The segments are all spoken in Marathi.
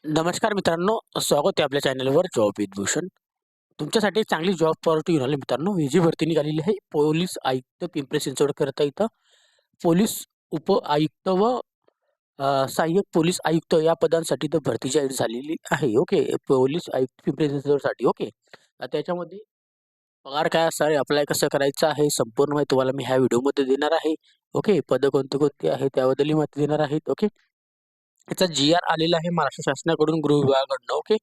नमस्कार मित्रांनो, स्वागत आहे आपल्या चॅनलवर जॉब विथ भूषण. तुमच्यासाठी एक चांगली जॉब ऑपॉर्च्युनिटी घेऊन आले मित्रांनो. ही जी भरती निघालेली आहे, पोलीस आयुक्त पिंपरी चिंचवड करता इथं पोलीस उप आयुक्त व सहाय्यक पोलीस आयुक्त या पदांसाठी तर भरती जाहीर झालेली आहे. ओके. पोलीस आयुक्त पिंपरी चिंचवडसाठी. ओके. त्याच्यामध्ये पगार काय असणार आहे, अप्लाय कसं करायचं आहे, संपूर्ण माहिती तुम्हाला मी ह्या व्हिडिओमध्ये देणार आहे. ओके. पदं कोणती-कोणती आहेत त्याबद्दलही माहिती देणार आहेत. ओके. याचा जी-आर आलेला आहे महाराष्ट्र शासनाकडून गृह विभागाकडनं. ओके.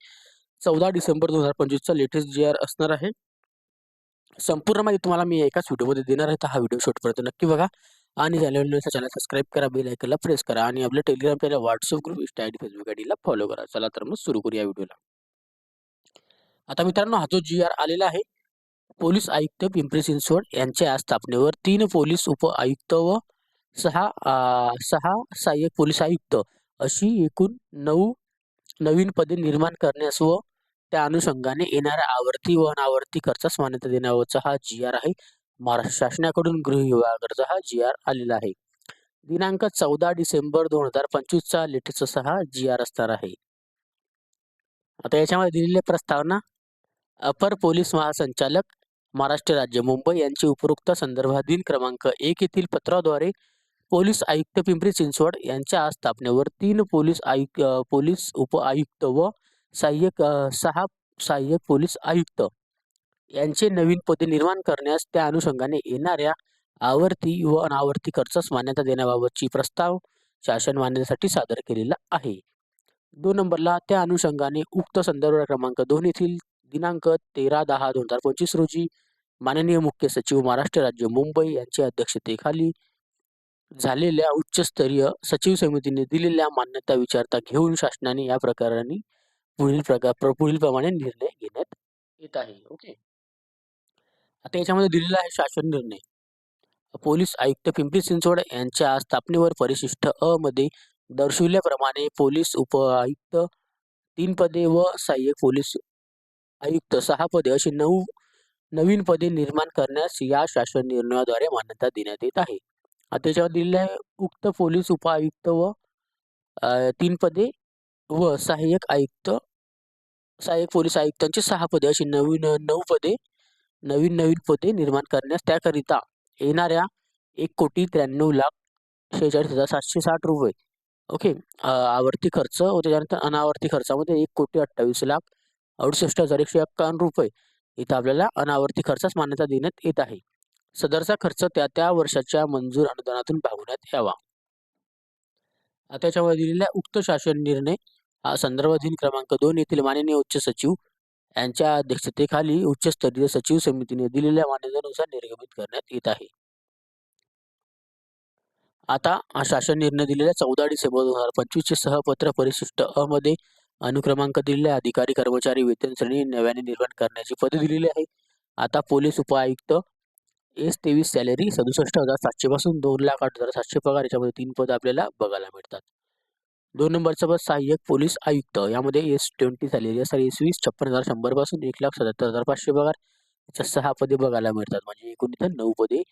14 डिसेंबर 2025 चा लेटेस्ट जी-आर असणार आहे. संपूर्ण माहिती तुम्हाला मी एकाच व्हिडिओमध्ये देणार आहे. तर हा व्हिडिओ शेवटपर्यंत नक्की बघा आणि चॅनल सबस्क्राईब करा, बेल आयकॉनला प्रेस करा आणि आपल्या Telegram channel, WhatsApp group, Insta ID, Facebook आयडीला फॉलो करा. चला तर मग सुरू करूया व्हिडिओला. आता मित्रांनो, हा जो जी-आर आलेला आहे, पोलीस आयुक्त पिंपरी चिंचवड यांच्या स्थापनेवर 3 पोलीस उप आयुक्त व 6 सहाय्यक पोलीस आयुक्त अशी एकूण 9 नवीन पदे निर्माण करण्यास व त्या अनुषंगाने येणाऱ्या आवर्ती व अनावर्ती खर्चास मान्यता देण्याबाबतचा हा जी-आर आहे. महाराष्ट्र शासनाकडून गृह विभागाकडचा हा जी-आर आलेला आहे. दिनांक 14 डिसेंबर 2025 चा लेटेस्ट असा हा जी-आर असणार आहे. आता याच्यामध्ये दिलेली प्रस्तावना अपर पोलीस महासंचालक महाराष्ट्र राज्य मुंबई यांची उपरोक्त संदर्भाधीन क्रमांक 1 येथील पत्राद्वारे पोलीस आयुक्त पिंपरी चिंचवड यांच्या स्थापनेवर 3 पोलीस उप आयुक्त व 6 सहाय्यक पोलीस आयुक्त यांचे नवीन पदे निर्माण करण्यास त्या अनुषंगाने येणाऱ्या आवर्ती व अनावर्ती खर्चास मान्यता देण्याबाबतची प्रस्ताव शासन मान्यतेसाठी सादर केलेला आहे. 2 नंबरला त्या अनुषंगाने उक्त संदर्भ क्रमांक 2 येथील दिनांक 13/10/2025 रोजी माननीय मुख्य सचिव महाराष्ट्र राज्य मुंबई यांच्या अध्यक्षतेखाली झालेल्या उच्चस्तरीय सचिव समितीने दिलेल्या मान्यता विचारता घेऊन शासनाने या प्रकाराने पुढीलप्रमाणे निर्णय घेण्यात येत आहे. ओके. आता याच्यामध्ये दिलेला आहे शासन निर्णय. पोलीस आयुक्त पिंपरी चिंचवड यांच्या स्थापनेवर परिशिष्ट अ मध्ये दर्शविल्याप्रमाणे पोलीस उप आयुक्त 3 पदे व सहाय्यक पोलीस आयुक्त 6 पदे अशी 9 नवीन पदे निर्माण करण्यास या शासन निर्णयाद्वारे मान्यता देण्यात येत आहे. आता त्याच्यावर दिलेलं आहे उक्त पोलीस उप आयुक्त व 3 पदे व सहाय्यक पोलीस आयुक्तांची 6 पदे अशी नवीन पदे निर्माण करण्यास त्याकरिता येणाऱ्या 1,93,46,760 रुपये. ओके. आवर्ती खर्च व त्याच्यानंतर अनावर्ती खर्चामध्ये 1,68,68,151 रुपये इथं आपल्याला अनावर्ती खर्चास मान्यता देण्यात येत आहे. सदरचा खर्च त्या वर्षाच्या मंजूर अनुदानातून भागवण्यात यावा. त्याच्यामध्ये दिलेल्या उक्त शासन निर्णय हा संदर्भाधीन क्रमांक 2 येथील माननीय उच्च सचिव यांच्या अध्यक्षतेखाली उच्चस्तरीय सचिव समितीने दिलेल्या मान्यतेनुसार निर्गमित करण्यात येत आहे. आता हा शासन निर्णय दिलेला 14 डिसेंबर 2025 चे सहपत्र परिशिष्ट अ मध्ये अनुक्रमांक दिलेले अधिकारी कर्मचारी वेतन श्रेणी नव्याने निर्माण करण्याची पदे दिलेली आहे. आता पोलीस उपायुक्त S23 सॅलरी 67,700 पासून 2,08,700 पगार याच्यामध्ये 3 पद आपल्याला बघायला मिळतात. 2 नंबरचं पद सहाय्यक पोलीस आयुक्त यामध्ये S20 सॅलरी असणार S20 56,100 पासून 1,77,500 पगार याच्या 6 पदे बघायला मिळतात. म्हणजे एकूण इथं 9 पदे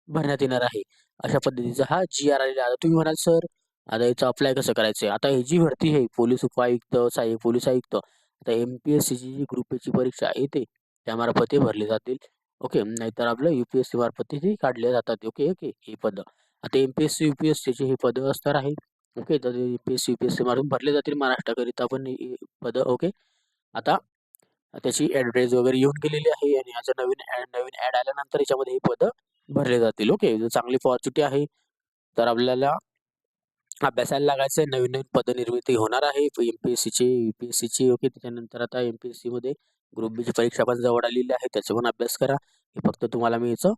भरण्यात येणार आहे. अशा पद्धतीचा हा जी-आर आलेला आहे. आता तुम्ही म्हणाल सर आता याचं अप्लाय कसं करायचं? आता ही जी भरती आहे पोलीस उपायुक्त, सहाय्यक पोलीस आयुक्त आता MPSCची जी ग्रुप ए ची परीक्षा येते त्यामार्फत ते भरले जातील. ओके. नाहीतर आपलं UPSC मार्फत ते काढले जातात. Okay, okay. ही पदं. आता MPSC, UPSCची ही पदं असणार आहे. ओके. तर MPSC, UPSC मार्फत भरले जातील महाराष्ट्राकरिता पण ही पदं. ओके. आता त्याची ॲड्रेस वगैरे येऊन गेलेली आहे आणि याचं नवीन ॲड आल्यानंतर याच्यामध्ये ही पदं भरले जातील. ओके. जर चांगली अपॉर्च्युनिटी आहे तर आपल्याला अभ्यासायला लागायचं आहे. नवीन पदं निर्मिती होणार आहे. MPSCची, UPSCची. ओके. त्याच्यानंतर आता MPSCमध्ये ग्रुप बीची परीक्षा पण जवळ आलेली आहे. त्याचा पण अभ्यास करा. हे फक्त तुम्हाला मी याचं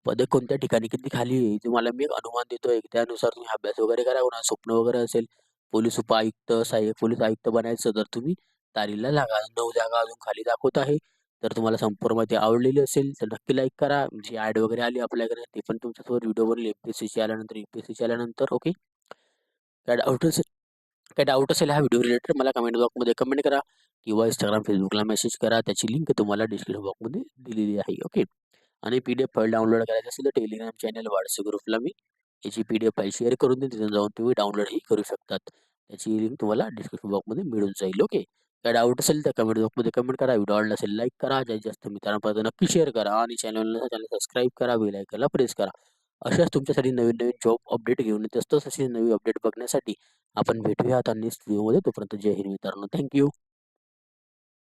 पदे कोणत्या ठिकाणी किती खाली आहे तुम्हाला मी एक अनुमान देतोय. त्यानुसार तुम्ही अभ्यास वगैरे करा. कोणाचं स्वप्न वगैरे असेल पोलीस उपायुक्त, सहाय्यक पोलीस आयुक्त बनायचं तर तुम्ही तयारीला लागा. 9 जागा अजून खाली दाखवत आहे. तर तुम्हाला संपूर्ण माहिती आवडलेली असेल तर नक्की लाईक करा. जी ॲड वगैरे आली आपल्याकडे ते पण तुमच्यासोबत व्हिडिओ बनले MPSCची आल्यानंतर, UPSCची आल्यानंतर. ओके. काय डाऊट असेल ह्या व्हिडिओ रिलेटेड मला कमेंट बॉक्समध्ये कमेंट करा किंवा Instagram, Facebookला मेसेज करा. त्याची लिंक तुम्हाला डिस्क्रिप्शन बॉक्समध्ये दिलेली आहे. ओके. आणि PDF फाईल डाउनलोड करायची असेल तर टेलिग्राम चॅनल, WhatsApp ग्रुपला मी याची PDF फाईल शेअर करून देईन. तिथून जाऊन तुम्ही डाउनलोडही करू शकतात. त्याची लिंक तुम्हाला डिस्क्रिप्शन बॉक्समध्ये मिळून जाईल. ओके. काय डाऊट असेल तर कमेंट बॉक्समध्ये कमेंट करा. व्हिडिओ आवडला असेल लाईक करा. जास्तीत जास्त मित्रांपर्यंत नक्की शेअर करा आणि चॅनल सबस्क्राईब करा. बेल आयकॉनला प्रेस करा. अशाच तुमच्यासाठी नवीन-नवीन जॉब अपडेट घेऊन येत असतो. असे नवीन अपडेट बघण्यासाठी आपण भेटूया आता नेक्स्ट व्हिडिओमध्ये. तोपर्यंत जय हिंद मित्रांनो. थँक